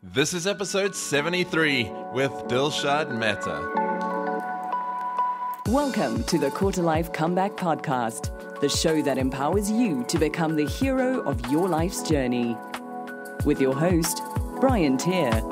This is episode 73 with Dilshad Mehta. Welcome to the Quarter Life Comeback Podcast, the show that empowers you to become the hero of your life's journey. With your host, Bryant here.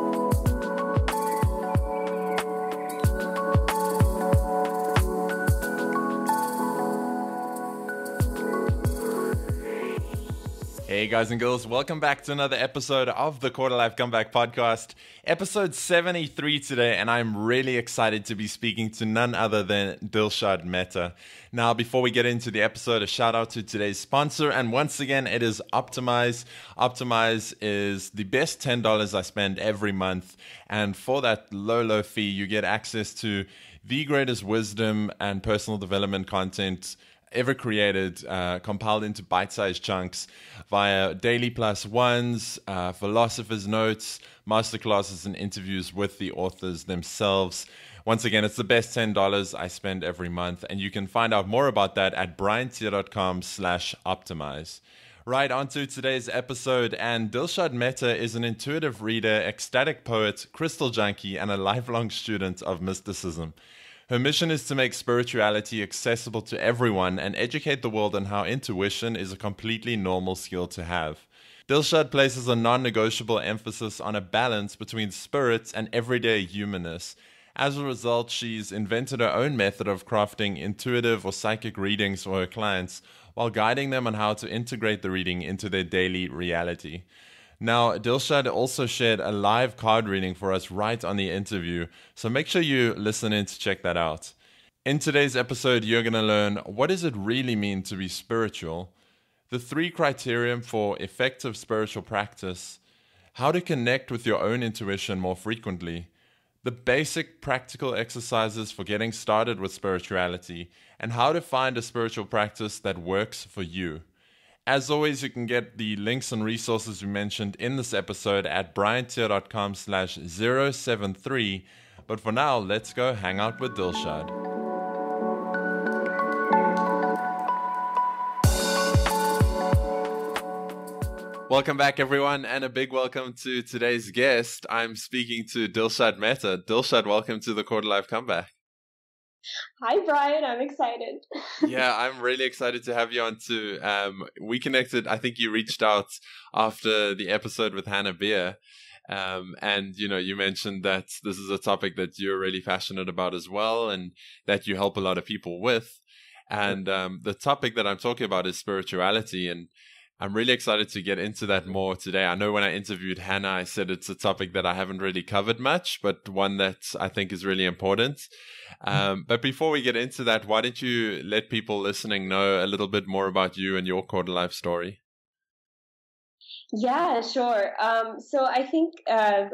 Hey guys and girls, welcome back to another episode of the Quarter Life Comeback Podcast, episode 73 today, and I'm really excited to be speaking to none other than Dilshad Mehta. Now, before we get into the episode, a shout out to today's sponsor, and once again, it is Optimize. Optimize is the best $10 I spend every month, and for that low fee, you get access to the greatest wisdom and personal development content ever created, compiled into bite-sized chunks via daily plus ones, philosopher's notes, masterclasses, and interviews with the authors themselves. Once again, it's the best $10 I spend every month, and you can find out more about that at bryanttier.com/optimize. Right, on to today's episode, and Dilshad Mehta is an intuitive reader, ecstatic poet, crystal junkie, and a lifelong student of mysticism. Her mission is to make spirituality accessible to everyone and educate the world on how intuition is a completely normal skill to have. Dilshad places a non-negotiable emphasis on a balance between spirit and everyday humanness. As a result, she's invented her own method of crafting intuitive or psychic readings for her clients while guiding them on how to integrate the reading into their daily reality. Now, Dilshad also shared a live card reading for us right on the interview, so make sure you listen in to check that out. In today's episode, you're going to learn what does it really mean to be spiritual, the 3 criteria for effective spiritual practice, how to connect with your own intuition more frequently, the basic practical exercises for getting started with spirituality, and how to find a spiritual practice that works for you. As always, you can get the links and resources we mentioned in this episode at bryanttier.com/073. But for now, let's go hang out with Dilshad. Welcome back, everyone, and a big welcome to today's guest. I'm speaking to Dilshad Mehta. Dilshad, welcome to the Quarter Life Comeback. Hi, Brian. I'm excited. Yeah, I'm really excited to have you on too. We connected, I think you reached out after the episode with Hannah Beer. And, you mentioned that this is a topic that you're really passionate about as well and that you help a lot of people with. And the topic that I'm talking about is spirituality. And I'm really excited to get into that more today. I know when I interviewed Hannah, I said it's a topic that I haven't really covered much, but one that I think is really important. But before we get into that, why don't you let people listening know a little bit more about you and your quarter life story? Yeah, sure. So I think it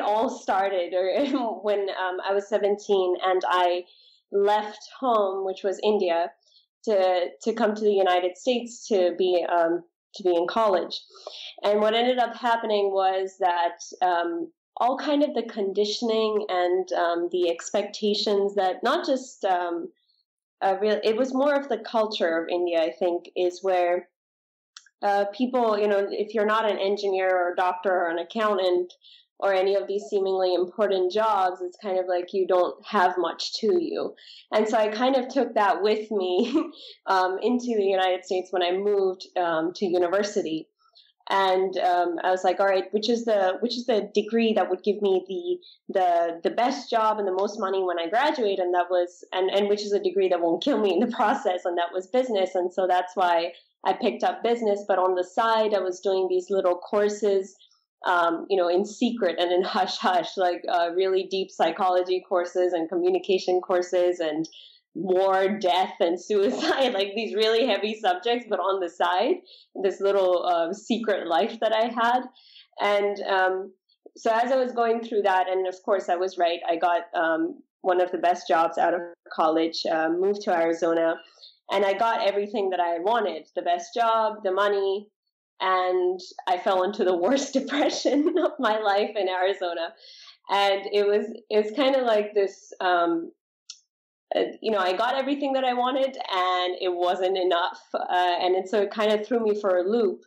all started when I was 17 and I left home, which was India, to come to the United States to be in college. And what ended up happening was that all kind of the conditioning and the expectations that not just it was more of the culture of India, I think, is where people, if you're not an engineer or a doctor or an accountant or any of these seemingly important jobs, it's kind of like you don't have much to you. And so I kind of took that with me into the United States when I moved to university. And I was like, all right, which is the degree that would give me the best job and the most money when I graduate? And that was and which is a degree that won't kill me in the process, and that was business. And so that's why I picked up business. But on the side, I was doing these little courses in secret and in hush-hush, like really deep psychology courses and communication courses and war, death, and suicide, like these really heavy subjects, but on the side, this little secret life that I had. And so as I was going through that, and of course I was right, I got one of the best jobs out of college, moved to Arizona, and I got everything that I wanted, the best job, the money, and I fell into the worst depression of my life in Arizona. And it was kind of like this, I got everything that I wanted and it wasn't enough. So it kind of threw me for a loop.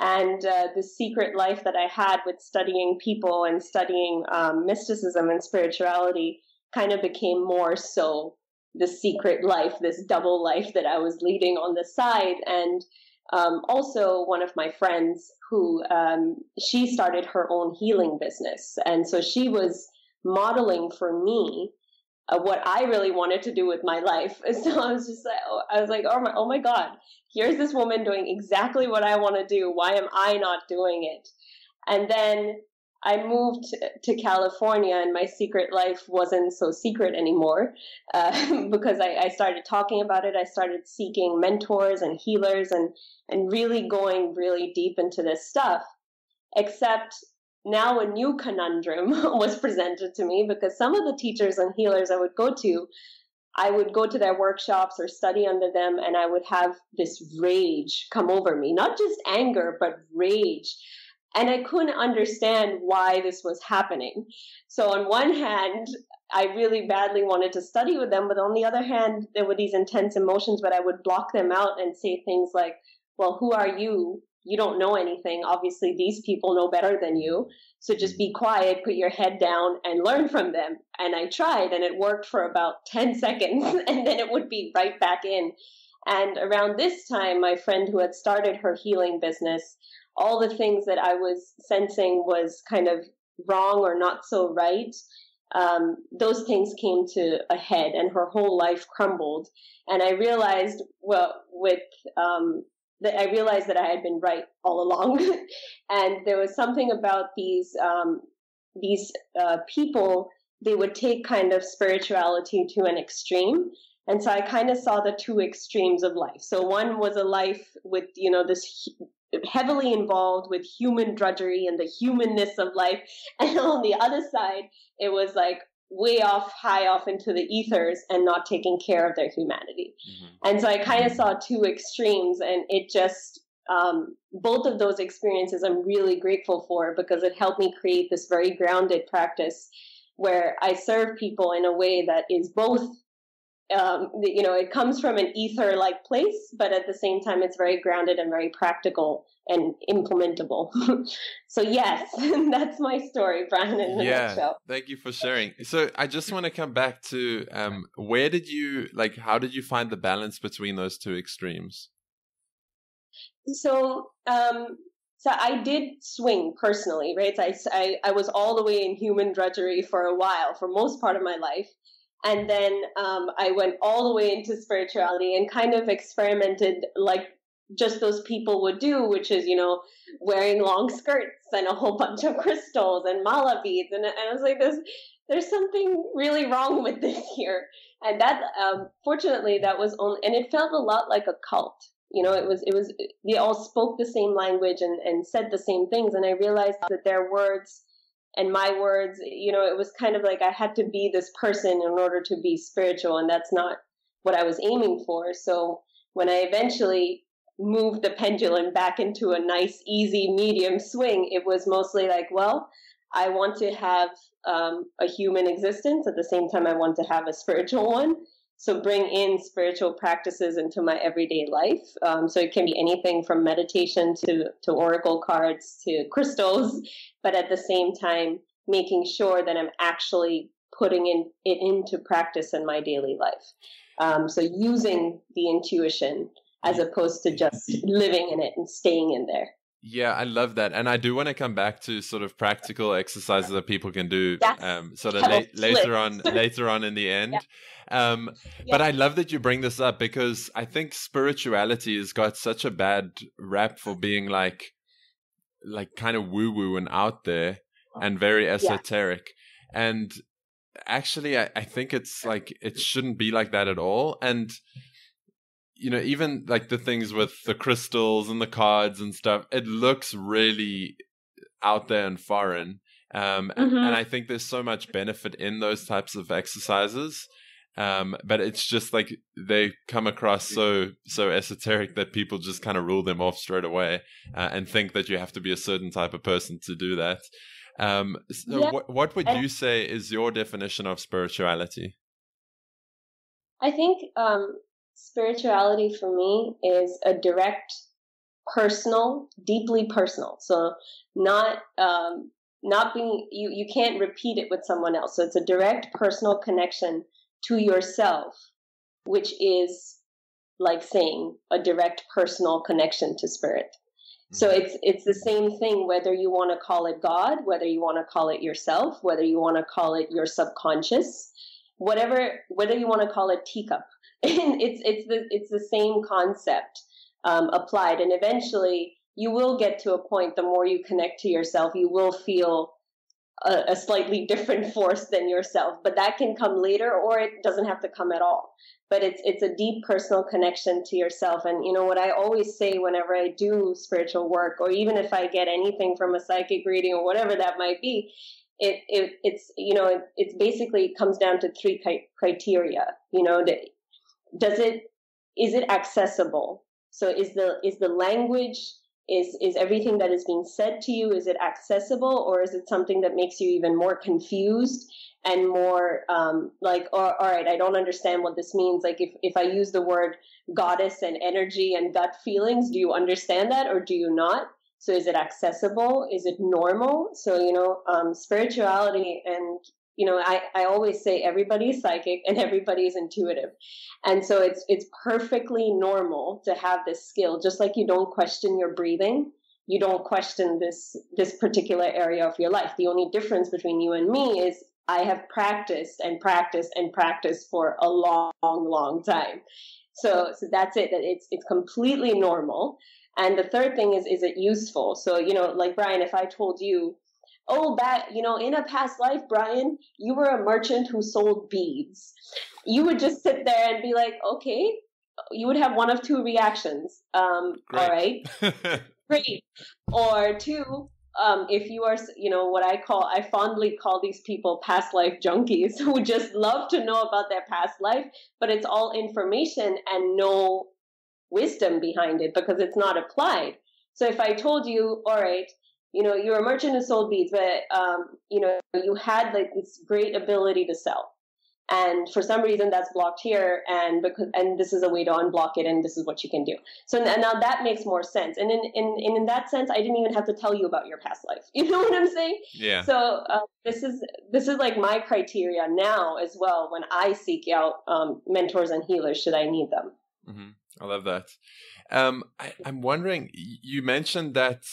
And the secret life that I had with studying people and studying mysticism and spirituality kind of became more so the secret life, this double life that I was leading on the side. And also one of my friends who she started her own healing business. And so she was modeling for me what I really wanted to do with my life. So I was just like, oh my God, here's this woman doing exactly what I want to do. Why am I not doing it? And then I moved to California, and my secret life wasn't so secret anymore because I started talking about it. I started seeking mentors and healers and really going really deep into this stuff. Except now a new conundrum was presented to me, because some of the teachers and healers I would go to their workshops or study under them, and I would have this rage come over me, not just anger, but rage. And I couldn't understand why this was happening. So on one hand, I really badly wanted to study with them, but on the other hand, there were these intense emotions, but I would block them out and say things like, well, who are you? You don't know anything. Obviously, these people know better than you. So just be quiet, put your head down, and learn from them. And I tried, and it worked for about 10 seconds, and then it would be right back in. And around this time, my friend who had started her healing business, all the things that I was sensing was kind of wrong or not so right, those things came to a head, and her whole life crumbled. And I realized, I realized that I had been right all along. And there was something about these people, they would take kind of spirituality to an extreme. And so I kind of saw the two extremes of life. So one was a life with, this heavily involved with human drudgery and the humanness of life. And on the other side, it was like way off, high off into the ethers and not taking care of their humanity. Mm-hmm. And so I kind of saw two extremes, and it just, both of those experiences I'm really grateful for, because it helped me create this very grounded practice where I serve people in a way that is both, it comes from an ether-like place, but at the same time, it's very grounded and very practical and implementable. So yes, that's my story, Brian, in the nutshell. Thank you for sharing. So I just want to come back to how did you find the balance between those two extremes? So I did swing personally, right? I was all the way in human drudgery for a while, for most part of my life. And then I went all the way into spirituality and kind of experimented like just those people would do, which is, wearing long skirts and a whole bunch of crystals and mala beads. And I was like, there's something really wrong with this here. And that, fortunately, that was only, and it felt a lot like a cult. It was, they all spoke the same language and said the same things. And I realized that their words and my words, it was kind of like I had to be this person in order to be spiritual, and that's not what I was aiming for. So when I eventually moved the pendulum back into a nice, easy, medium swing, it was mostly like, well, I want to have a human existence. At the same time, I want to have a spiritual one. So bring in spiritual practices into my everyday life. So it can be anything from meditation to oracle cards to crystals, but at the same time, making sure that I'm actually putting it into practice in my daily life. So using the intuition as opposed to just living in it and staying in there. Yeah, I love that. And I do want to come back to sort of practical exercises that people can do sort of later on in the end. Yeah. But I love that you bring this up, because I think spirituality has got such a bad rap for being like kind of woo-woo and out there and very esoteric. Yeah. And actually, I think it's like, it shouldn't be like that at all. And even like the things with the crystals and the cards and stuff, it looks really out there and foreign. And I think there's so much benefit in those types of exercises. But it's just like they come across so esoteric that people just kind of rule them off straight away and think that you have to be a certain type of person to do that. What would you say is your definition of spirituality? I think spirituality for me is a direct personal, deeply personal. So not being, you can't repeat it with someone else. So it's a direct personal connection to yourself, which is like saying a direct personal connection to spirit. So it's the same thing, whether you want to call it God, whether you want to call it yourself, whether you want to call it your subconscious, whether you want to call it teacup. And it's the same concept applied. And eventually you will get to a point, the more you connect to yourself, you will feel a slightly different force than yourself. But that can come later, or it doesn't have to come at all. But it's a deep personal connection to yourself. And you know what I always say whenever I do spiritual work, or even if I get anything from a psychic reading or whatever that might be, it's basically comes down to three criteria. You know, is it accessible? So is the language, is everything that is being said to you, is it accessible, or is it something that makes you even more confused and more like, all right, I don't understand what this means. Like if I use the word goddess and energy and gut feelings, do you understand that or do you not? So is it accessible? Is it normal? So, spirituality, and, I always say everybody's psychic and everybody's intuitive. And so it's perfectly normal to have this skill, just like you don't question your breathing. You don't question this particular area of your life. The only difference between you and me is I have practiced and practiced and practiced for a long, long time. So that's it. That it's completely normal. And the third thing is it useful? So, like Brian, if I told you, in a past life, Brian, you were a merchant who sold beads, you would just sit there and be like, okay, you would have one of two reactions. All right, great. Or two, if you are, what I fondly call these people past life junkies who just love to know about their past life, but it's all information and no wisdom behind it because it's not applied. So if I told you, all right, you're a merchant who sold beads, but, you had like this great ability to sell. And for some reason that's blocked here, and this is a way to unblock it, and this is what you can do. So now that makes more sense. And in that sense, I didn't even have to tell you about your past life. You know what I'm saying? Yeah. So this is like my criteria now as well when I seek out mentors and healers should I need them. Mm-hmm. I love that. I'm wondering, you mentioned that,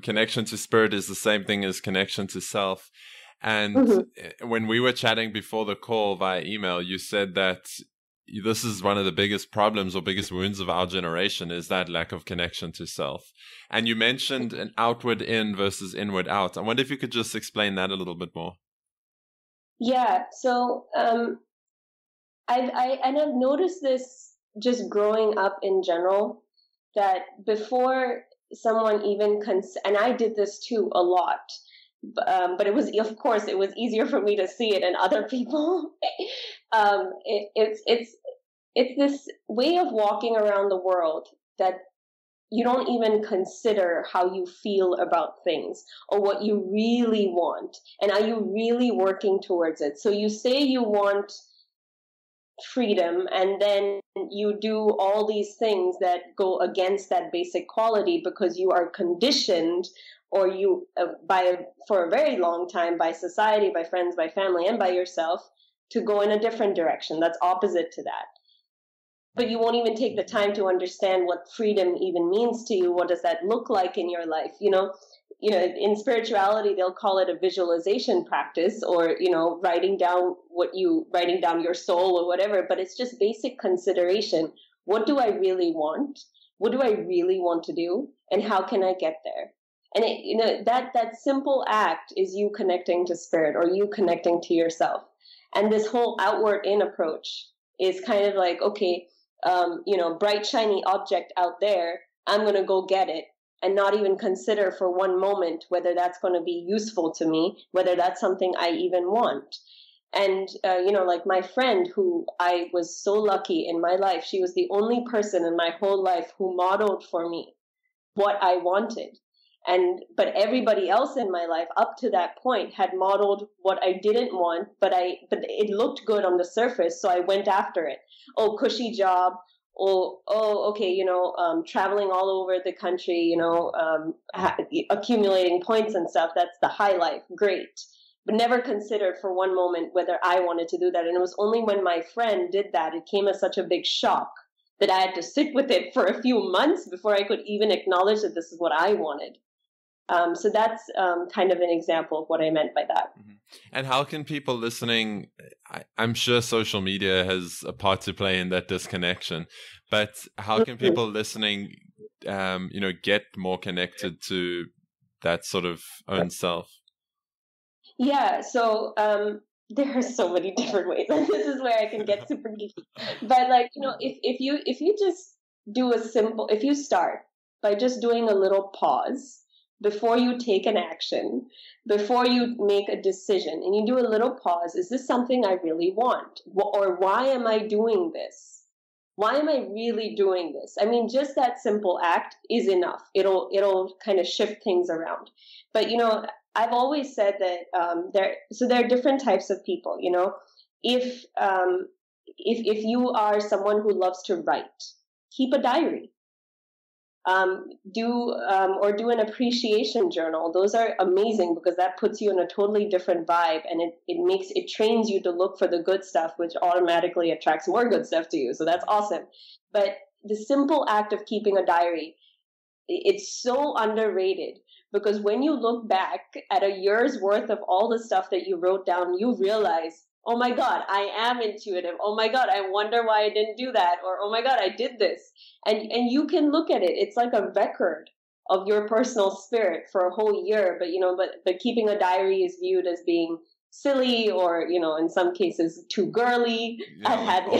connection to spirit is the same thing as connection to self. And when we were chatting before the call via email, you said that this is one of the biggest problems or biggest wounds of our generation is that lack of connection to self. And you mentioned an outward in versus inward out. I wonder if you could just explain that a little bit more. Yeah. So I've noticed this just growing up in general, that before someone even and I did this too a lot, but it was easier for me to see it in other people. It's this way of walking around the world that you don't even consider how you feel about things or what you really want, and are you really working towards it. So you say you want freedom, and then you do all these things that go against that basic quality because you are conditioned, or you for a very long time by society, by friends, by family, and by yourself to go in a different direction that's opposite to that. But you won't even take the time to understand what freedom even means to you. What does that look like in your life? In spirituality, they'll call it a visualization practice, or, writing down your soul or whatever, but it's just basic consideration. What do I really want? What do I really want to do? And how can I get there? And that simple act is you connecting to spirit, or you connecting to yourself. And this whole outward in approach is kind of like, okay, bright, shiny object out there, I'm going to go get it. And not even consider for one moment whether that's going to be useful to me, whether that's something I even want. And, like my friend who I was so lucky in my life, she was the only person in my whole life who modeled for me what I wanted. But everybody else in my life up to that point had modeled what I didn't want, but it looked good on the surface. So I went after it. Oh, cushy job, okay, traveling all over the country, accumulating points and stuff, that's the high life, great. But never considered for one moment whether I wanted to do that. And it was only when my friend did that, it came as such a big shock that I had to sit with it for a few months before I could even acknowledge that this is what I wanted. So that's kind of an example of what I meant by that. Mm-hmm. And how can people listening, I'm sure social media has a part to play in that disconnection, but how can people listening, get more connected to that sort of own self? Yeah, so there are so many different ways, and this is where I can get super geeky. But if you just do if you start by just doing a little pause before you take an action, before you make a decision, and you do a little pause, is this something I really want? Or why am I doing this? Why am I really doing this? I mean, just that simple act is enough. It'll kind of shift things around. But, I've always said that there are different types of people, If you are someone who loves to write, keep a diary. Do an appreciation journal. Those are amazing because that puts you in a totally different vibe, and it trains you to look for the good stuff, which automatically attracts more good stuff to you. So that's awesome. But the simple act of keeping a diary, it's so underrated, because when you look back at a year's worth of all the stuff that you wrote down, you realize, oh my God, I am intuitive. Oh my God, I wonder why I didn't do that. Or, oh my God, I did this. And you can look at it. It's like a record of your personal spirit for a whole year. But keeping a diary is viewed as being silly, or, in some cases too girly. I've had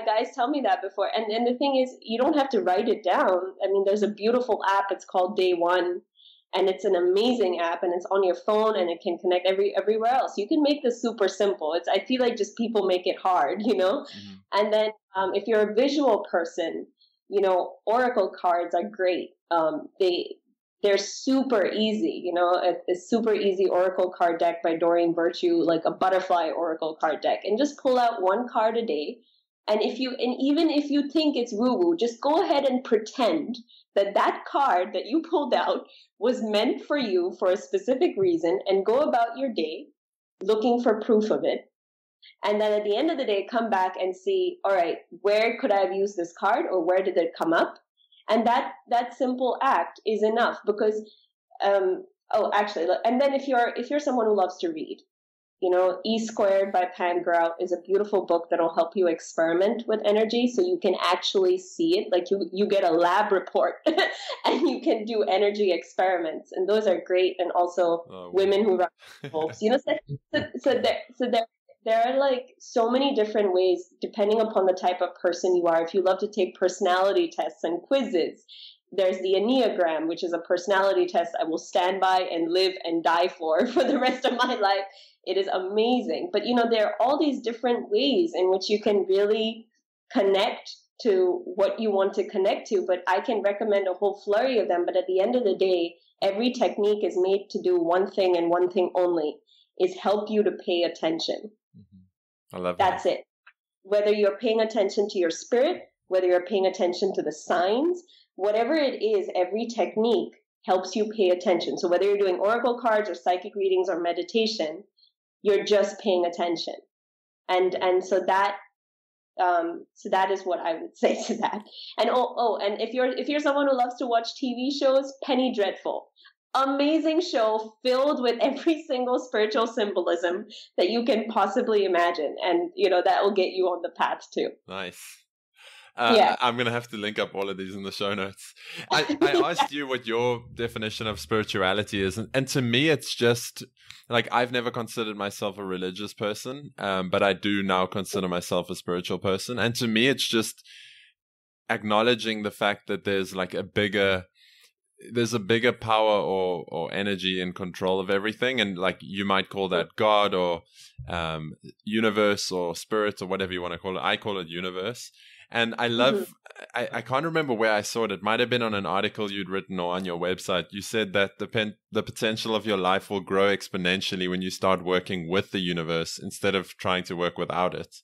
guys tell me that before. And the thing is, you don't have to write it down. I mean, there's a beautiful app. It's called Day One. And it's an amazing app, and it's on your phone, and it can connect everywhere else. You can make this super simple. I feel like just people make it hard, Mm-hmm. And then if you're a visual person, oracle cards are great. They're super easy. A super easy oracle card deck by Doreen Virtue, like a butterfly oracle card deck, and just pull out one card a day. And even if you think it's woo-woo, just go ahead and pretend that card that you pulled out was meant for you for a specific reason, and go about your day looking for proof of it. And then at the end of the day, come back and see, all right, where could I have used this card, or where did it come up? And that simple act is enough, because, and then if you're someone who loves to read, E Squared by Pam Grout is a beautiful book that'll help you experiment with energy, so you can actually see it. Like you get a lab report and you can do energy experiments, and those are great. And also women who run Behooves, there are like so many different ways, depending upon the type of person you are. If you love to take personality tests and quizzes, there's the Enneagram, which is a personality test I will stand by and live and die for the rest of my life. It is amazing. But, there are all these different ways in which you can really connect to what you want to connect to. But I can recommend a whole flurry of them. But at the end of the day, every technique is made to do one thing and one thing only, is help you to pay attention. Mm-hmm. I love That's it. Whether you're paying attention to your spirit, whether you're paying attention to the signs, whatever it is, every technique helps you pay attention. So whether you're doing oracle cards or psychic readings or meditation, you're just paying attention. And so that is what I would say to that. And and if you're someone who loves to watch TV shows, Penny Dreadful. Amazing show filled with every single spiritual symbolism that you can possibly imagine. And, that will get you on the path too. Nice. I'm going to have to link up all of these in the show notes. I asked you what your definition of spirituality is. And to me, it's just like, I've never considered myself a religious person, but I do now consider myself a spiritual person. And to me, it's just acknowledging the fact that there's like a bigger power or energy in control of everything. And like, you might call that God or universe or spirit or whatever you want to call it. I call it universe. And I love, I can't remember where I saw it. It might have been on an article you'd written or on your website. You said that the potential of your life will grow exponentially when you start working with the universe instead of trying to work without it.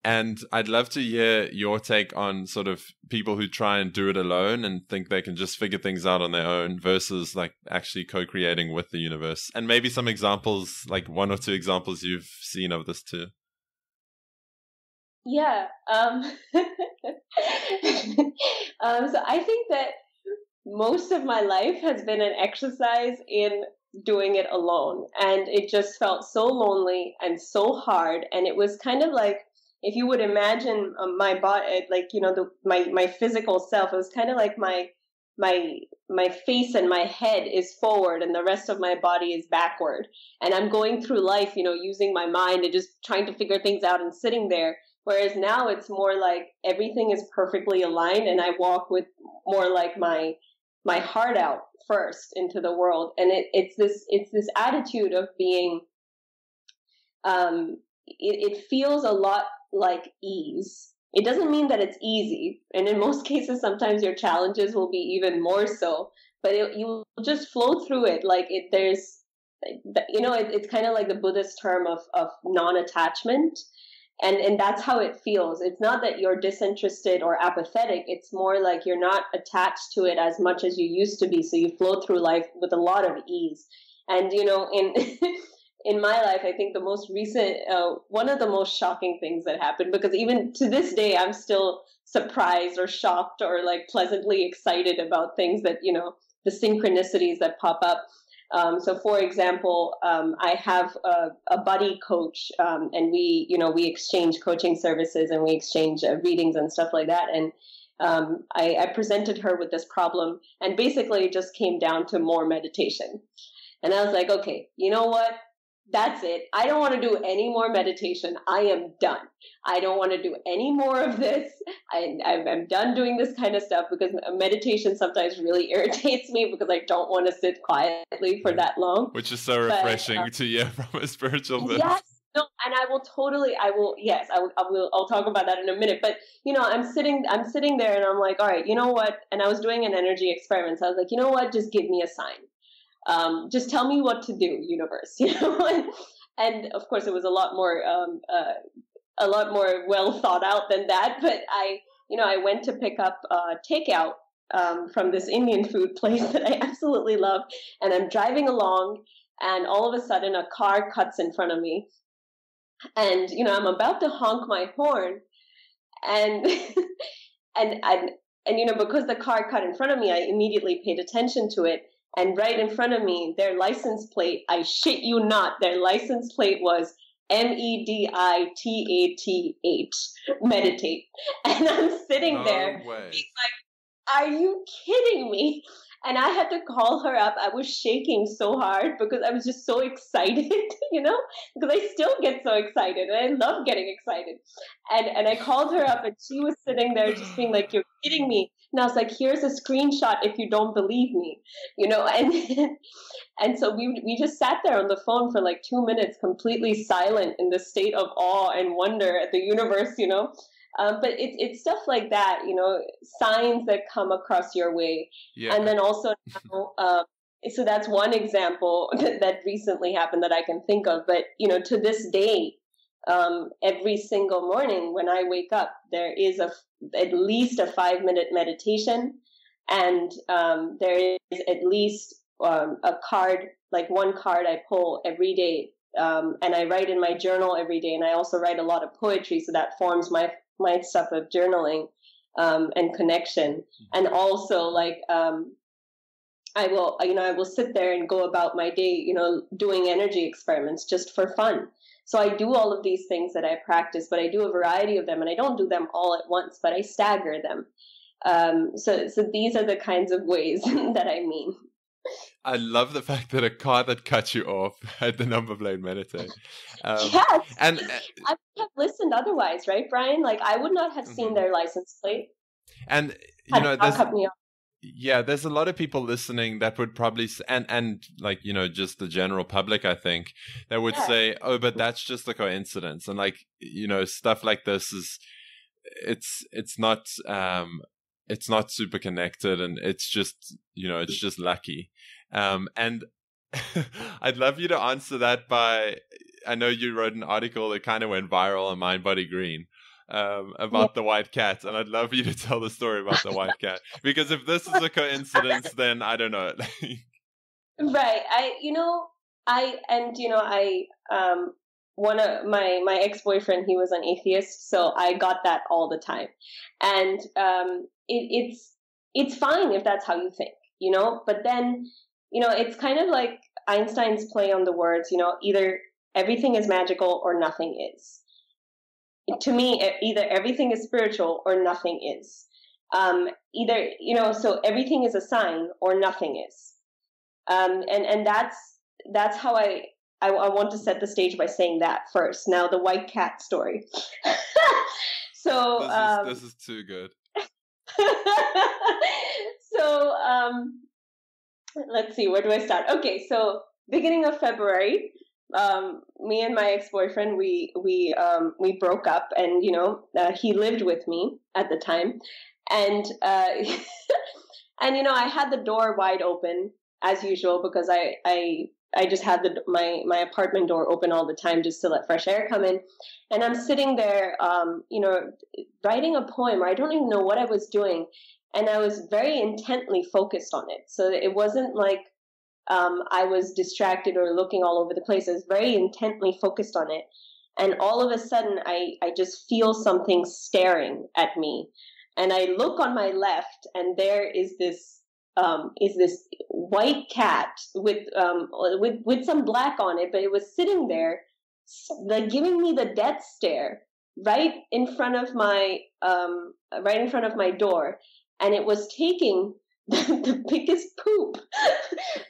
And I'd love to hear your take on sort of people who try and do it alone and think they can just figure things out on their own versus like actually co-creating with the universe. And maybe some examples, like 1 or 2 examples you've seen of this too. Yeah. So I think that most of my life has been an exercise in doing it alone. And it just felt so lonely and so hard. And it was kind of like, if you would imagine my body, like, you know, my physical self, it was kind of like my face and my head is forward and the rest of my body is backward. And I'm going through life, you know, using my mind and just trying to figure things out and sitting there. Whereas now it's more like everything is perfectly aligned and I walk with more like my heart out first into the world. And it's this attitude of being, it feels a lot like ease. It doesn't mean that it's easy. And in most cases, sometimes your challenges will be even more so, but you just flow through it. Like there's, you know, it's kind of like the Buddhist term of non-attachment. And that's how it feels. It's not that you're disinterested or apathetic. It's more like you're not attached to it as much as you used to be. So you flow through life with a lot of ease. And, you know, in my life, I think the most recent, one of the most shocking things that happened, because even to this day, I'm still surprised or shocked or like pleasantly excited about things that, you know, the synchronicities that pop up. So for example, I have a buddy coach, and we exchange coaching services and we exchange readings and stuff like that. And I presented her with this problem, and basically it just came down to more meditation. And I was like, okay, you know what? That's it. I don't want to do any more meditation. I am done. I don't want to do any more of this. I'm done doing this kind of stuff, because meditation sometimes really irritates me because I don't want to sit quietly for that long. Which is so refreshing to hear from a spiritual person. Yes. No, and I'll talk about that in a minute. But, you know, I'm sitting there and I'm like, all right, you know what? And I was doing an energy experiment. So I was like, you know what? Just give me a sign. Just tell me what to do, universe, you know? And of course it was a lot more well thought out than that. But I went to pick up takeout from this Indian food place that I absolutely love. And I'm driving along, and all of a sudden a car cuts in front of me. And, you know, I'm about to honk my horn, and and you know, because the car cut in front of me, I immediately paid attention to it. And right in front of me, their license plate, I shit you not, their license plate was MEDITATH, meditate. And I'm sitting there, like, are you kidding me? And I had to call her up. I was shaking so hard because I was just so excited, you know, because I still get so excited and I love getting excited. And I called her up, and she was sitting there just being like, you're kidding me. And I was like, here's a screenshot if you don't believe me, you know. And so we just sat there on the phone for like 2 minutes, completely silent, in the state of awe and wonder at the universe, you know. But it's stuff like that, you know, signs that come across your way. Yeah. And then also now, so that's one example that recently happened that I can think of. But, you know, to this day, every single morning when I wake up, there is at least a 5-minute meditation. And there is at least a card, like one card I pull every day. And I write in my journal every day. And I also write a lot of poetry. So that forms my stuff of journaling and connection. And also, like, I will sit there and go about my day, you know, doing energy experiments just for fun. So I do all of these things that I practice, but I do a variety of them, and I don't do them all at once, but I stagger them. So these are the kinds of ways that I mean. I love the fact that a car that cut you off had the number plate meditate. Yes, and I would have listened otherwise, right, Brian? Like, I would not have seen their license plate. And you know, there's a lot of people listening that would probably, and like, you know, just the general public, I think, that would say, oh, but that's just a coincidence. And like, you know, stuff like this is, it's not super connected, and it's just, you know, it's just lucky. And I'd love you to answer that by, I know you wrote an article that kind of went viral on Mind Body Green, about the white cat, and I'd love you to tell the story about the white cat, because if this is a coincidence, then I don't know. Right. One of my ex-boyfriend, he was an atheist, so I got that all the time. And it's fine if that's how you think, but then, it's kind of like Einstein's play on the words, either everything is magical or nothing is. To me, either everything is spiritual or nothing is. So everything is a sign or nothing is. And that's how I want to set the stage by saying that first. Now, the white cat story. So this is too good. So let's see, where do I start? Okay, so beginning of February, me and my ex-boyfriend, we broke up, and he lived with me at the time, and and I had the door wide open as usual, because I just had my apartment door open all the time just to let fresh air come in. And I'm sitting there, writing a poem, or I don't even know what I was doing. And I was very intently focused on it. So it wasn't like I was distracted or looking all over the place. I was very intently focused on it. And all of a sudden, I just feel something staring at me. And I look on my left, and there is this white cat with some black on it, but it was sitting there, like giving me the death stare right in front of my door, and it was taking the biggest poop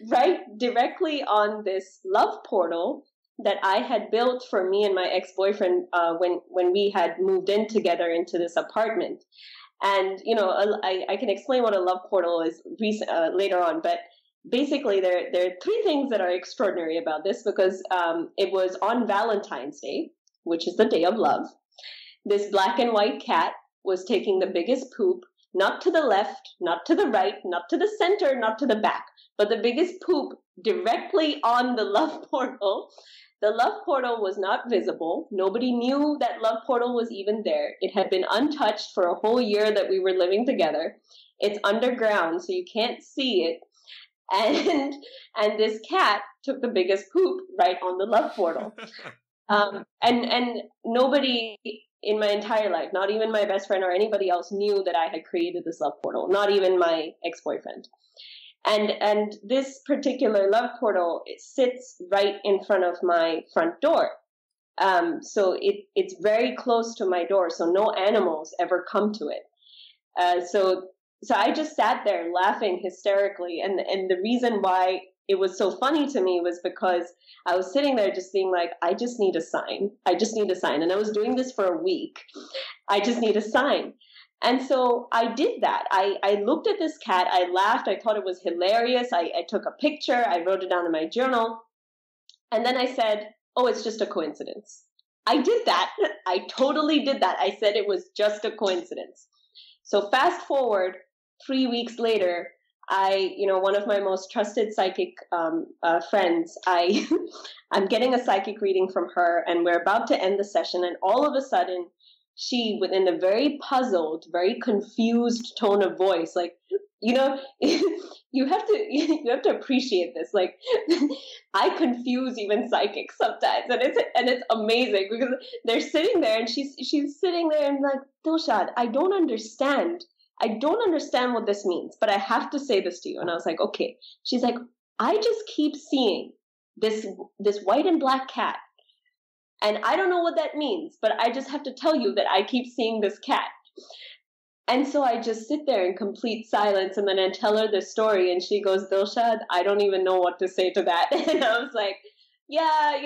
right directly on this love portal that I had built for me and my ex-boyfriend when we had moved in together into this apartment. And, I can explain what a love portal is later on, but basically there are three things that are extraordinary about this, because it was on Valentine's Day, which is the day of love. This black and white cat was taking the biggest poop, not to the left, not to the right, not to the center, not to the back, but the biggest poop directly on the love portal. The love portal was not visible. Nobody knew that love portal was even there. It had been untouched for a whole year that we were living together. It's underground, so you can't see it. And this cat took the biggest poop right on the love portal. And nobody in my entire life, not even my best friend or anybody else, knew that I had created this love portal, not even my ex-boyfriend. And this particular love portal, it sits right in front of my front door. So it's very close to my door, so no animals ever come to it. So I just sat there laughing hysterically. And the reason why it was so funny to me was because I was sitting there just being like, I just need a sign. I just need a sign. And I was doing this for a week. I just need a sign. And so I did that. I looked at this cat. I laughed. I thought it was hilarious. I took a picture. I wrote it down in my journal. And then I said, oh, it's just a coincidence. I did that. I totally did that. I said it was just a coincidence. So fast forward 3 weeks later, one of my most trusted psychic friends, I'm getting a psychic reading from her, and we're about to end the session. And all of a sudden, she, within a very puzzled, very confused tone of voice, like, you have to appreciate this. Like, I confuse even psychics sometimes, and it's amazing, because they're sitting there, and she's sitting there and like, Dilshad, I don't understand what this means, but I have to say this to you. And I was like, okay. She's like, I just keep seeing this white and black cat. And I don't know what that means, but I just have to tell you that I keep seeing this cat. And so I just sit there in complete silence, and then I tell her the story, and she goes, Dilshad, I don't even know what to say to that. And I was like, yeah,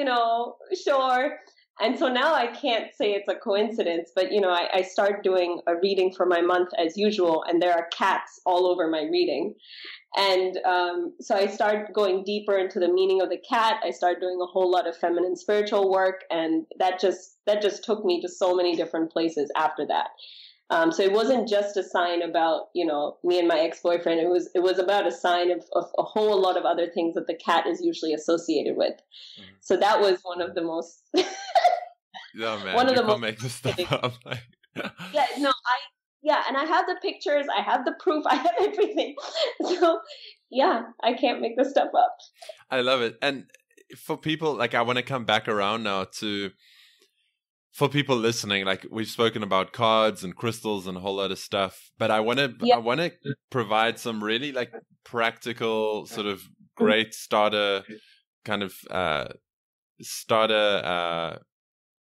sure. And so now I can't say it's a coincidence, but, I start doing a reading for my month as usual, and there are cats all over my reading. And so I start going deeper into the meaning of the cat. I start doing a whole lot of feminine spiritual work, and that just took me to so many different places after that. So it wasn't just a sign about, me and my ex-boyfriend. It was about a sign of a whole lot of other things that the cat is usually associated with. Mm-hmm. So that was one of the most... Yeah, man, you can't make this stuff up. Yeah, no, and I have the pictures, I have the proof, I have everything. So, yeah, I can't make this stuff up. I love it. And for people, like, I want to come back around now to, for people listening, like, we've spoken about cards and crystals and a whole lot of stuff, but I want to provide some really like practical sort of great starter kind of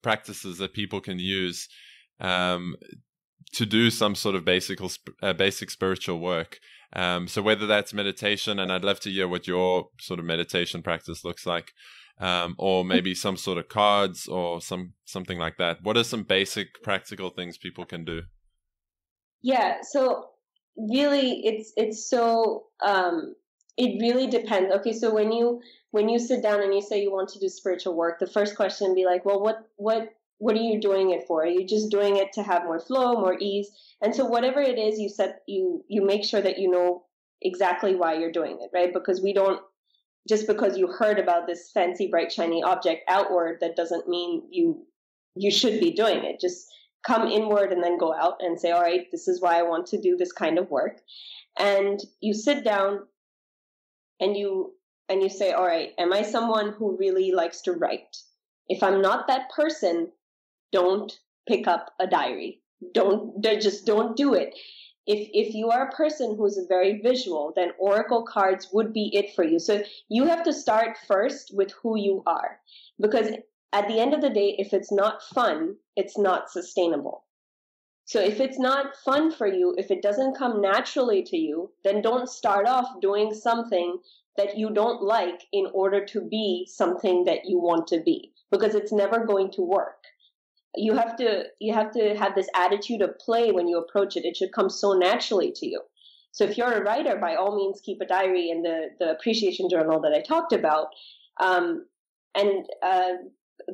practices that people can use to do some sort of basic spiritual work. So whether that's meditation, and I'd love to hear what your sort of meditation practice looks like, or maybe some sort of cards or something like that. What are some basic practical things people can do? Yeah, so really it's so it really depends. Okay, so when you sit down and you say you want to do spiritual work, the first question would be like, well, what are you doing it for? Are you just doing it to have more flow, more ease? And so whatever it is, you make sure that you know exactly why you're doing it, right? Because we don't, just because you heard about this fancy, bright, shiny object outward, that doesn't mean you should be doing it. Just come inward and then go out and say, all right, this is why I want to do this kind of work. And you sit down and you say, all right, am I someone who really likes to write? If I'm not that person, don't pick up a diary. Don't do it. If you are a person who's very visual, then oracle cards would be it for you. So you have to start first with who you are, because at the end of the day, if it's not fun, it's not sustainable. So if it's not fun for you, if it doesn't come naturally to you, then don't start off doing something that you don't like in order to be something that you want to be, because it's never going to work. You have to have this attitude of play when you approach it. It should come so naturally to you. So if you're a writer, by all means, keep a diary and the appreciation journal that I talked about.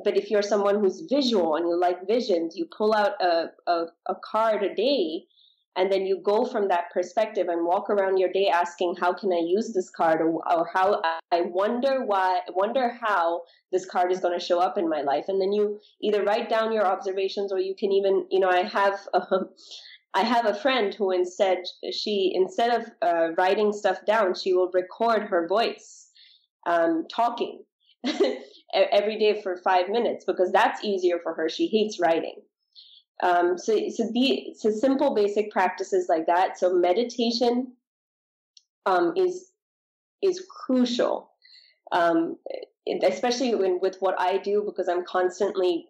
But if you're someone who's visual and you like visions, you pull out a card a day, and then you go from that perspective and walk around your day asking, how can I use this card, or how I wonder how this card is going to show up in my life. And then you either write down your observations, or you can even, I have a friend who instead of writing stuff down, she will record her voice talking every day for 5 minutes, because that's easier for her. She hates writing. So simple basic practices like that. So meditation is crucial, especially with what I do, because I'm constantly,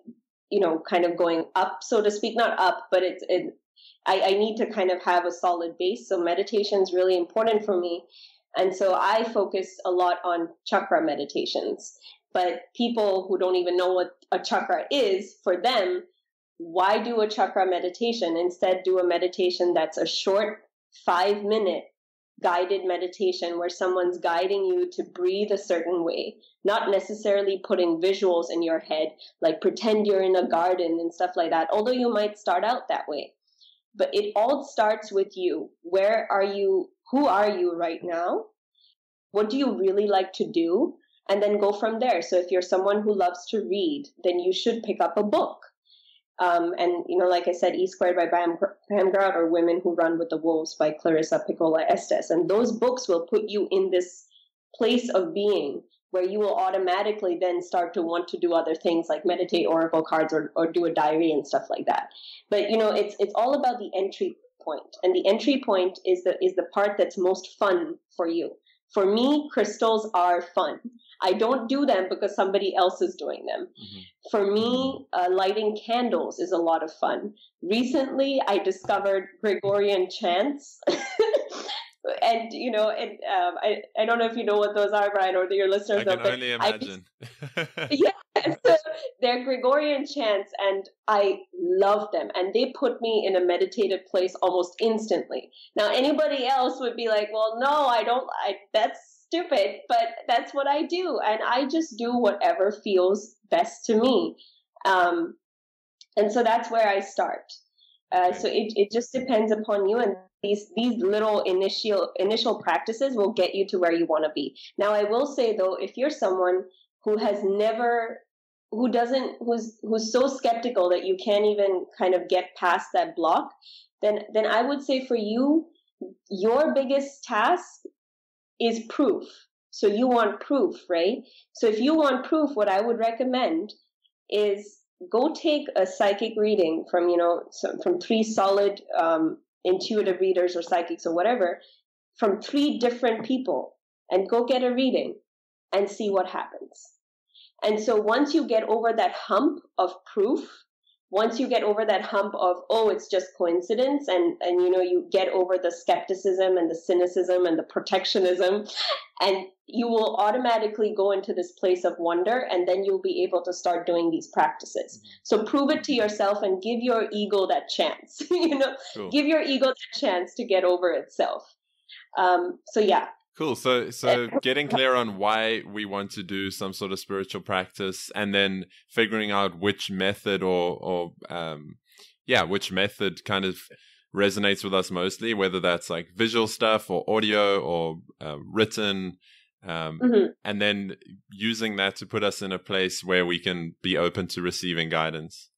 kind of going up, so to speak. Not up, but I need to kind of have a solid base. So meditation is really important for me. And so I focus a lot on chakra meditations. But people who don't even know what a chakra is, for them, why do a chakra meditation? Instead, do a meditation that's a short 5-minute guided meditation where someone's guiding you to breathe a certain way, not necessarily putting visuals in your head, like pretend you're in a garden and stuff like that, although you might start out that way. But it all starts with you. Where are you? Who are you right now? What do you really like to do? And then go from there. So if you're someone who loves to read, then you should pick up a book. And, like I said, E Squared by Pam Grout, or Women Who Run with the Wolves by Clarissa Piccola Estes. And those books will put you in this place of being where you will automatically then start to want to do other things like meditate, oracle cards, or do a diary and stuff like that. But, it's all about the entry point. And the entry point is the part that's most fun for you. For me, crystals are fun. I don't do them because somebody else is doing them. Mm-hmm. For me, lighting candles is a lot of fun. Recently, I discovered Gregorian Chants. And, I don't know if you know what those are, Brian, or your listeners know. I can only imagine. So they're Gregorian chants, and I love them. And they put me in a meditative place almost instantly. Now, anybody else would be like, well, no, that's stupid, but that's what I do. And I just do whatever feels best to me. And so that's where I start. So it just depends upon you, and these little initial practices will get you to where you want to be. Now, I will say, though, if you're someone who has never who's so skeptical that you can't even kind of get past that block, then I would say for you, your biggest task is proof. So you want proof, right? So if you want proof, what I would recommend is go take a psychic reading from, from 3 solid intuitive readers or psychics or whatever, from 3 different people, and go get a reading and see what happens. And so once you get over that hump of proof, once you get over that hump of, oh, it's just coincidence, and you get over the skepticism and the cynicism and the protectionism, and you will automatically go into this place of wonder, and then you'll be able to start doing these practices. So prove it to yourself and give your ego that chance, Cool. Give your ego that chance to get over itself. So yeah. Cool. So getting clear on why we want to do some sort of spiritual practice, and then figuring out which method which method kind of resonates with us mostly, whether that's like visual stuff or audio or written, and then using that to put us in a place where we can be open to receiving guidance.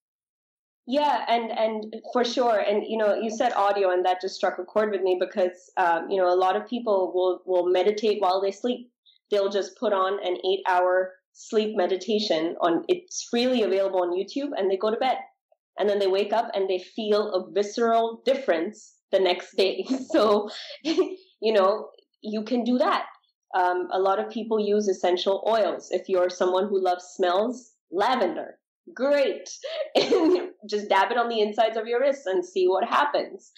Yeah, and for sure. And, you said audio, and that just struck a chord with me because, a lot of people will meditate while they sleep. They'll just put on an 8-hour sleep meditation it's freely available on YouTube, and they go to bed. And then they wake up and they feel a visceral difference the next day. So, you can do that. A lot of people use essential oils. If you're someone who loves smells, lavender. Great. Just dab it on the insides of your wrists and see what happens.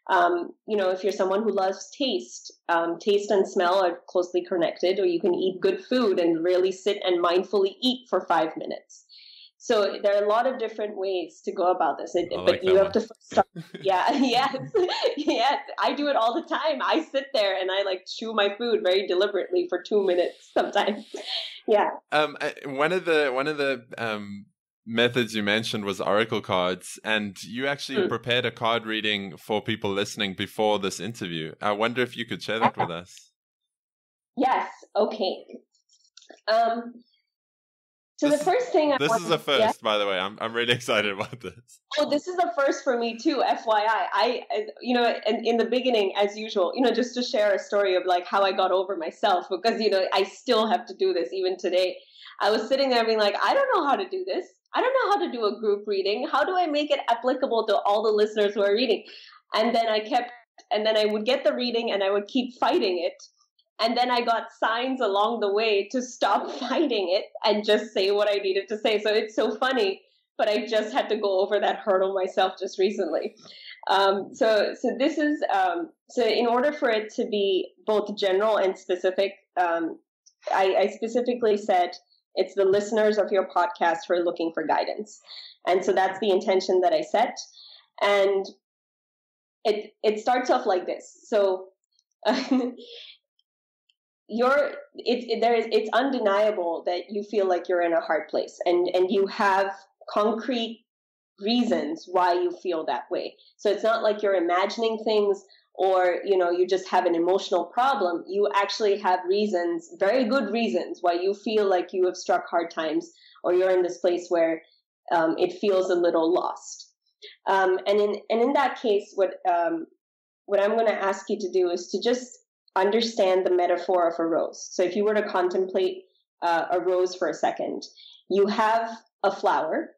If you're someone who loves taste and smell are closely connected, or you can eat good food and really sit and mindfully eat for 5 minutes. So there are a lot of different ways to go about this. But you have to start. Yeah, yes. Yes. I do it all the time. I sit there and I chew my food very deliberately for 2 minutes sometimes. Yeah. One of the methods you mentioned was oracle cards, and you actually prepared a card reading for people listening before this interview. I wonder if you could share that with us. Yes. Okay. So the first thing this is a first, by the way. I'm really excited about this. Oh, this is a first for me too. FYI, in the beginning, as usual, just to share a story of how I got over myself, because I still have to do this even today. I was sitting there being I don't know how to do this. I don't know how to do a group reading. How do I make it applicable to all the listeners who are reading? And then I would get the reading and I would keep fighting it. And then I got signs along the way to stop fighting it and just say what I needed to say. So it's so funny, but I just had to go over that hurdle myself just recently. So this is, so in order for it to be both general and specific, I specifically said, it's the listeners of your podcast who are looking for guidance. And so that's the intention that I set. And it starts off like this. So it's undeniable that you feel like you're in a hard place, and you have concrete reasons why you feel that way. So it's not like you're imagining things, or you just have an emotional problem. You actually have reasons, very good reasons, why you feel like you have struck hard times, or you're in this place where it feels a little lost. And in that case, what I'm going to ask you to do is to just understand the metaphor of a rose. So if you were to contemplate a rose for a second, you have a flower,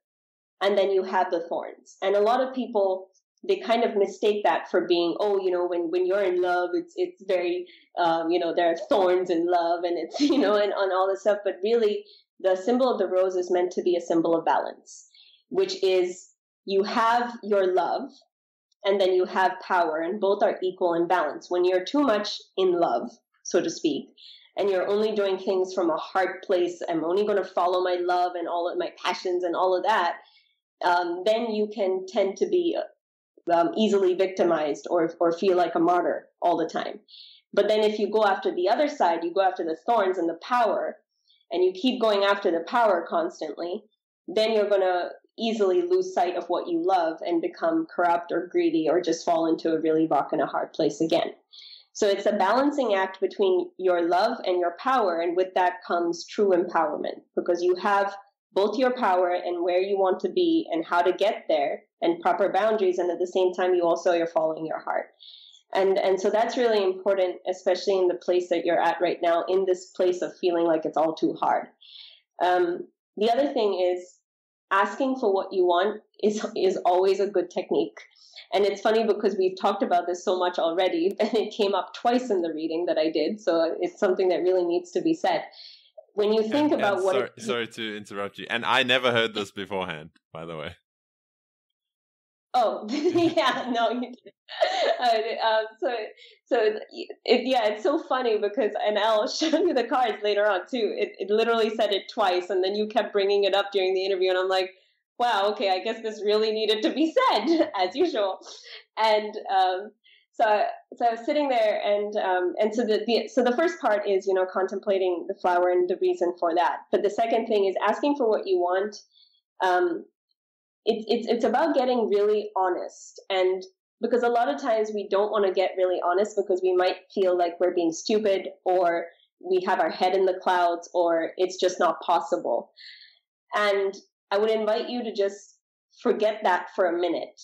and then you have the thorns. And a lot of people, they kind of mistake that for being, when you're in love, it's very, there are thorns in love, and it's, and all this stuff. But really, the symbol of the rose is meant to be a symbol of balance, which is you have your love, and then you have power, and both are equal in balance. When you're too much in love, so to speak, and you're only doing things from a heart place, I'm only going to follow my love and all of my passions and all of that, then you can tend to be easily victimized or feel like a martyr all the time. But then if you go after the other side, you go after the thorns and the power, and you keep going after the power constantly, then you're going to easily lose sight of what you love and become corrupt or greedy, or just fall into a really rock and a hard place again. So it's a balancing act between your love and your power, and with that comes true empowerment, because you have both your power and where you want to be and how to get there and proper boundaries. And at the same time, you're following your heart. And so that's really important, especially in the place that you're at right now, in this place of feeling like it's all too hard. The other thing is asking for what you want is always a good technique. And it's funny because we've talked about this so much already, and it came up twice in the reading that I did. So it's something that really needs to be said. When you think about what... Sorry to interrupt you. And I never heard this beforehand, by the way. Oh, yeah, no, you did. It's so funny because, and I'll show you the cards later on too. It literally said it twice, and then you kept bringing it up during the interview, and I'm like, wow, okay, I guess this really needed to be said, as usual. And so I was sitting there, and so the first part is, contemplating the flower and the reason for that. But the second thing is asking for what you want. It's about getting really honest, and because a lot of times we don't want to get really honest because we might feel like we're being stupid, or we have our head in the clouds, or it's just not possible. And I would invite you to just forget that for a minute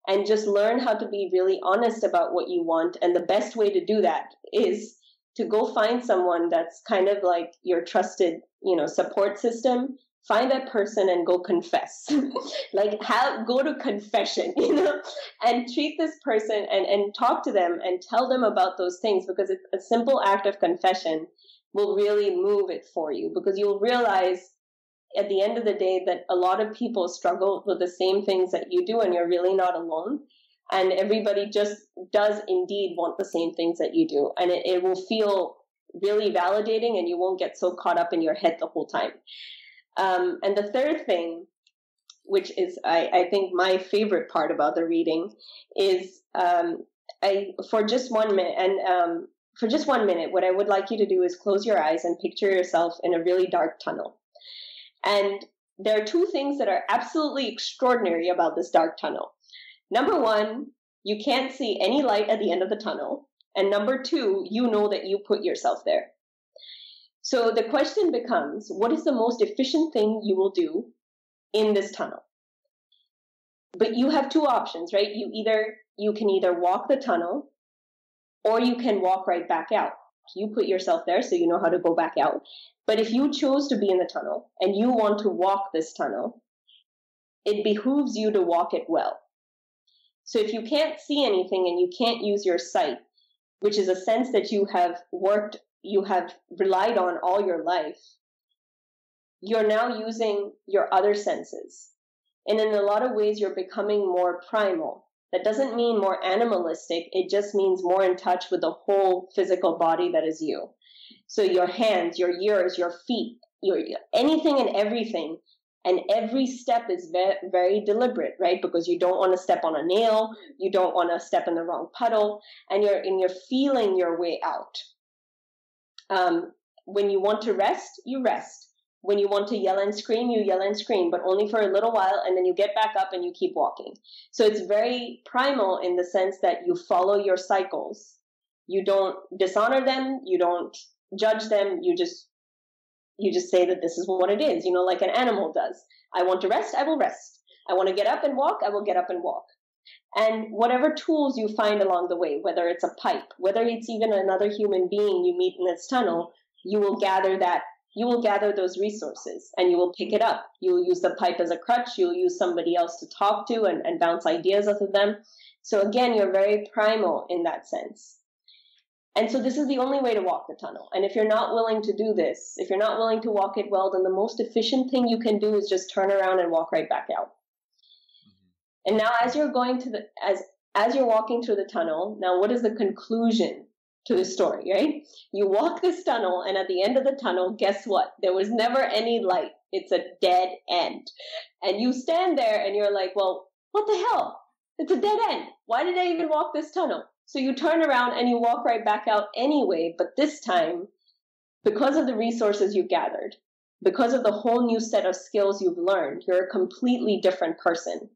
and just learn how to be really honest about what you want. And the best way to do that is to go find someone that's kind of like your trusted, support system. Find that person and go confess. Go to confession, and treat this person and talk to them and tell them about those things, because it's a simple act of confession will really move it for you, because you'll realize at the end of the day that a lot of people struggle with the same things that you do, and you're really not alone. And everybody just does indeed want the same things that you do. And it will feel really validating, and you won't get so caught up in your head the whole time. And the third thing, which is, I think, my favorite part about the reading, is for just 1 minute, what I would like you to do is close your eyes and picture yourself in a really dark tunnel. And there are two things that are absolutely extraordinary about this dark tunnel. Number one, you can't see any light at the end of the tunnel. And number two, you know that you put yourself there. So the question becomes, what is the most efficient thing you will do in this tunnel? But you have two options, right? You can either walk the tunnel, or you can walk right back out. You put yourself there so you know how to go back out. But if you chose to be in the tunnel and you want to walk this tunnel, it behooves you to walk it well. So if you can't see anything and you can't use your sight, which is a sense that you have relied on all your life, you're now using your other senses. And in a lot of ways, you're becoming more primal. That doesn't mean more animalistic. It just means more in touch with the whole physical body that is you. So your hands, your ears, your feet, anything and everything. And every step is very, very deliberate, right? Because you don't want to step on a nail. You don't want to step in the wrong puddle. And you're feeling your way out. When you want to rest, you rest. When you want to yell and scream, you yell and scream, but only for a little while, and then you get back up and you keep walking. So it's very primal in the sense that you follow your cycles. You don't dishonor them. You don't judge them. You just say that this is what it is, like an animal does. I want to rest, I will rest. I want to get up and walk, I will get up and walk. And whatever tools you find along the way, whether it's a pipe, whether it's even another human being you meet in this tunnel, you will gather those resources and you will pick it up. You will use the pipe as a crutch. You'll use somebody else to talk to and bounce ideas off of them. So again, you're very primal in that sense. And so this is the only way to walk the tunnel. And if you're not willing to do this, if you're not willing to walk it well, then the most efficient thing you can do is just turn around and walk right back out. And now as you're going to as you're walking through the tunnel, now what is the conclusion to the story, right? You walk this tunnel, and at the end of the tunnel, guess what? There was never any light. It's a dead end. And you stand there and you're like, well, what the hell? It's a dead end. Why did I even walk this tunnel? So you turn around and you walk right back out anyway, but this time, because of the resources you've gathered, because of the whole new set of skills you've learned, you're a completely different person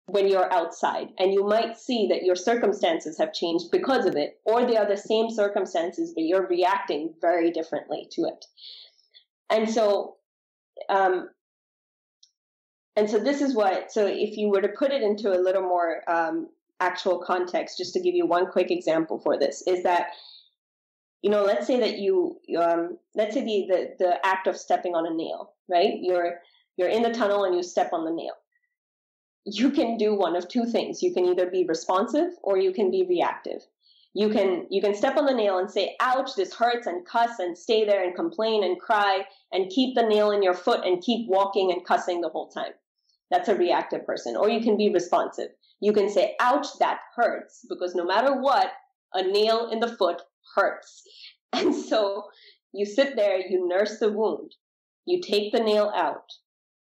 when you're outside. And you might see that your circumstances have changed because of it, or they are the same circumstances, but you're reacting very differently to it. And so And so this is so if you were to put it into a little more actual context, just to give you one quick example for this, is that, let's say that let's say the act of stepping on a nail, right? You're in the tunnel and you step on the nail. You can do one of two things. You can either be responsive or you can be reactive. You can step on the nail and say, ouch, this hurts, and cuss and stay there and complain and cry and keep the nail in your foot and keep walking and cussing the whole time. That's a reactive person. Or you can be responsive. You can say, ouch, that hurts, because no matter what, a nail in the foot hurts. And so you sit there, you nurse the wound, you take the nail out,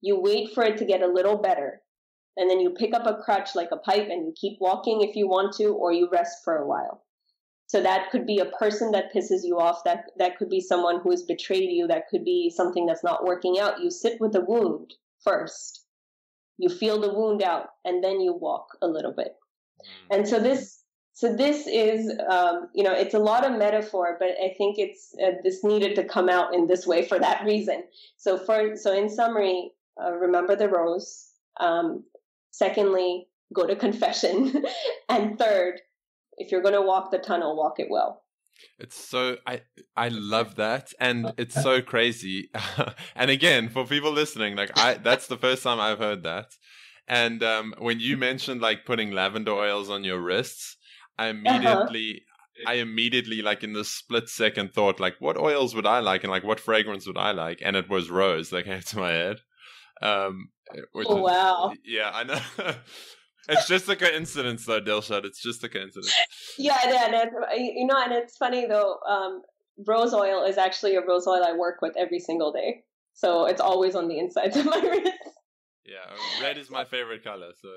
you wait for it to get a little better, and then you pick up a crutch like a pipe and you keep walking if you want to, or you rest for a while. So that could be a person that pisses you off. That could be someone who has betrayed you. That could be something that's not working out. You sit with the wound first. You feel the wound out, and then you walk a little bit. And so this is, it's a lot of metaphor, but I think this needed to come out in this way for that reason. So in summary, remember the rose. Secondly, go to confession. And third, if you're going to walk the tunnel, walk it well. It's so, I love that. And it's so crazy. And again, for people listening, that's the first time I've heard that. And when you mentioned like putting lavender oils on your wrists, I immediately like in the split second thought, like, what oils would I like? And like, what fragrance would I like? And it was rose that came to my head. Wow. Yeah, I know. It's just a coincidence, though, Dilshad. It's just a coincidence. Yeah, and it's funny though. Rose oil is actually a rose oil I work with every single day, so it's always on the insides of my wrist. Yeah, red is my favorite color. So.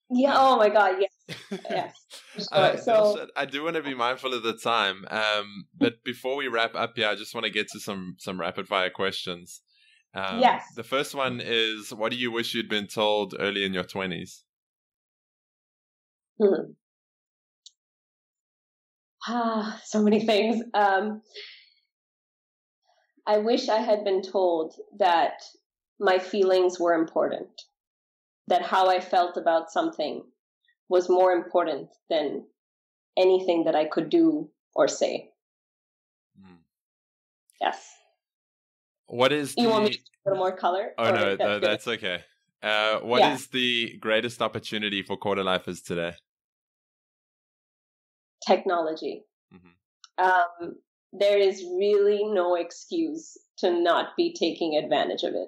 Yeah. Oh my God. Yes. Yes. So Dilshad, I do want to be mindful of the time. But before we wrap up here, I just want to get to some rapid fire questions. Yes. The first one is, what do you wish you'd been told early in your 20s? So many things. I wish I had been told that my feelings were important, that how I felt about something was more important than anything that I could do or say. Yes. What is you want me to put a more color? Oh, no, that's okay. What is the greatest opportunity for quarter lifers today? Technology. There is really no excuse to not be taking advantage of it.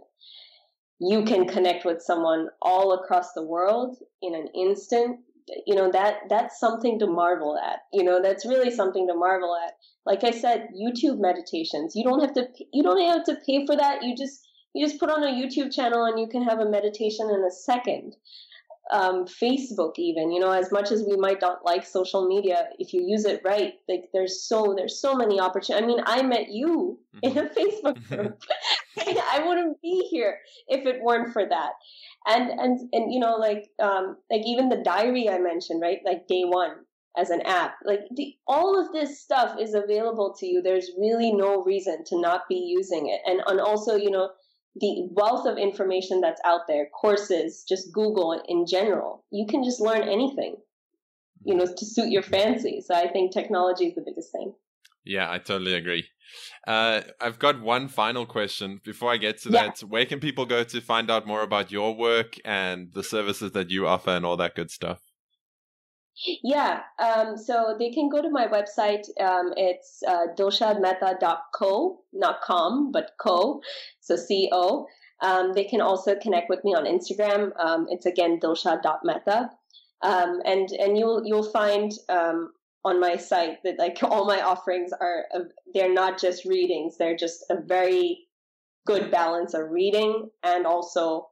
You can connect with someone all across the world in an instant. That's something to marvel at. That's really something to marvel at. Like I said, YouTube meditations. You don't have to pay for that. You just put on a YouTube channel and you can have a meditation in a second. Facebook, even, as much as we might not like social media, if you use it right, like there's so many opportunities. I mean, I met you in a Facebook group. I wouldn't be here if it weren't for that. And like even the diary I mentioned, right? Like Day One as an app, like all of this stuff is available to you. There's really no reason to not be using it. And also, the wealth of information that's out there, courses, just Google in general, you can just learn anything, to suit your fancy. So I think technology is the biggest thing. Yeah, I totally agree. I've got one final question before I get to that. Where can people go to find out more about your work and the services that you offer and all that good stuff? Yeah, so they can go to my website. It's dilshadmehta.co, not com, but co, so co. They can also connect with me on Instagram. It's again dilshad.mehta. And you'll find on my site that like all my offerings they're not just readings, they're just a very good balance of reading and also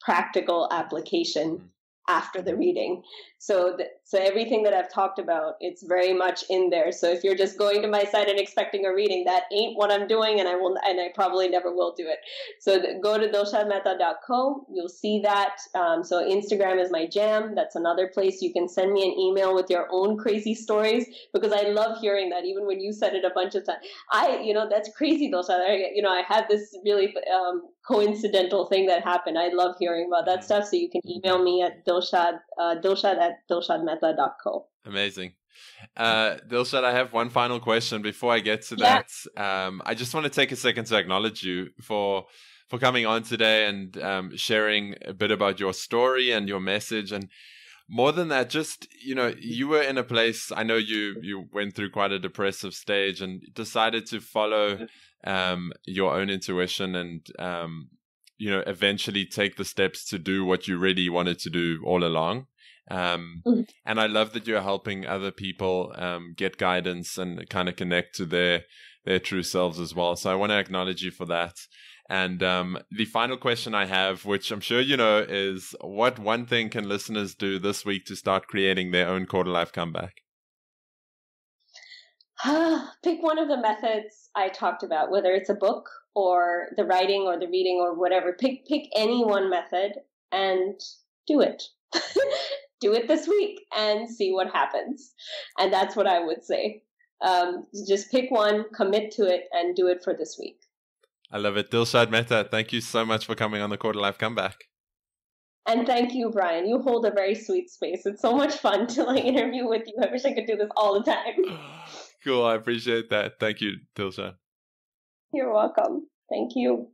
practical application after the reading. So everything that I've talked about, it's very much in there. So if you're just going to my site and expecting a reading, that ain't what I'm doing, and I probably never will do it. So go to dilshadmehta.co. You'll see that. So Instagram is my jam. That's another place you can send me an email with your own crazy stories, because I love hearing that. Even when you said it a bunch of times, that's crazy, Dilshad. I had this really coincidental thing that happened. I love hearing about that stuff. So you can email me at dilshad@dilshadmehta.co. Amazing. Dilshad, I have one final question before I get to that. I just want to take a second to acknowledge you for coming on today and sharing a bit about your story and your message. And more than that, just, you were in a place, I know you went through quite a depressive stage and decided to follow your own intuition and, eventually take the steps to do what you really wanted to do all along. And I love that you're helping other people get guidance and kind of connect to their true selves as well. So I want to acknowledge you for that. And the final question I have, which I'm sure you know, is what one thing can listeners do this week to start creating their own quarter-life comeback? Pick one of the methods I talked about, whether it's a book or the writing or the reading or whatever. Pick any one method and do it. Do it this week and see what happens. And that's what I would say. Just pick one, commit to it, and do it for this week. I love it. Dilshad Mehta, thank you so much for coming on the Quarter Life Comeback. And thank you, Brian. You hold a very sweet space. It's so much fun to interview with you. I wish I could do this all the time. Cool. I appreciate that. Thank you, Dilshad. You're welcome. Thank you.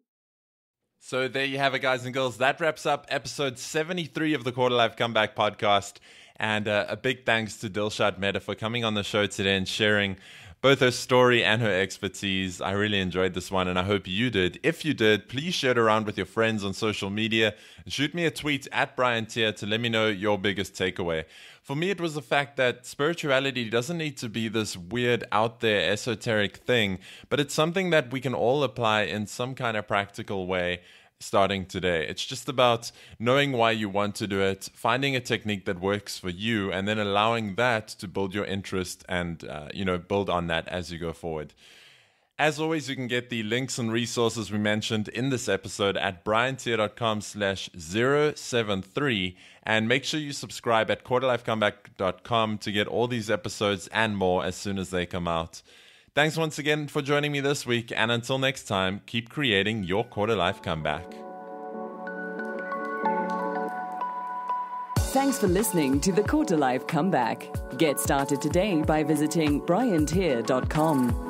So there you have it, guys and girls. That wraps up episode 73 of the Quarter Life Comeback podcast. And a big thanks to Dilshad Mehta for coming on the show today and sharing both her story and her expertise. I really enjoyed this one, and I hope you did. If you did, please share it around with your friends on social media and shoot me a tweet at Bryant here to let me know your biggest takeaway. For me, it was the fact that spirituality doesn't need to be this weird, out there, esoteric thing, but it's something that we can all apply in some kind of practical way starting today. It's just about knowing why you want to do it, finding a technique that works for you, and then allowing that to build your interest and, build on that as you go forward. As always, you can get the links and resources we mentioned in this episode at bryantier.com/073, and make sure you subscribe at quarterlifecomeback.com to get all these episodes and more as soon as they come out. Thanks once again for joining me this week, and until next time, keep creating your quarter life comeback. Thanks for listening to the Quarter Life Comeback. Get started today by visiting bryantier.com.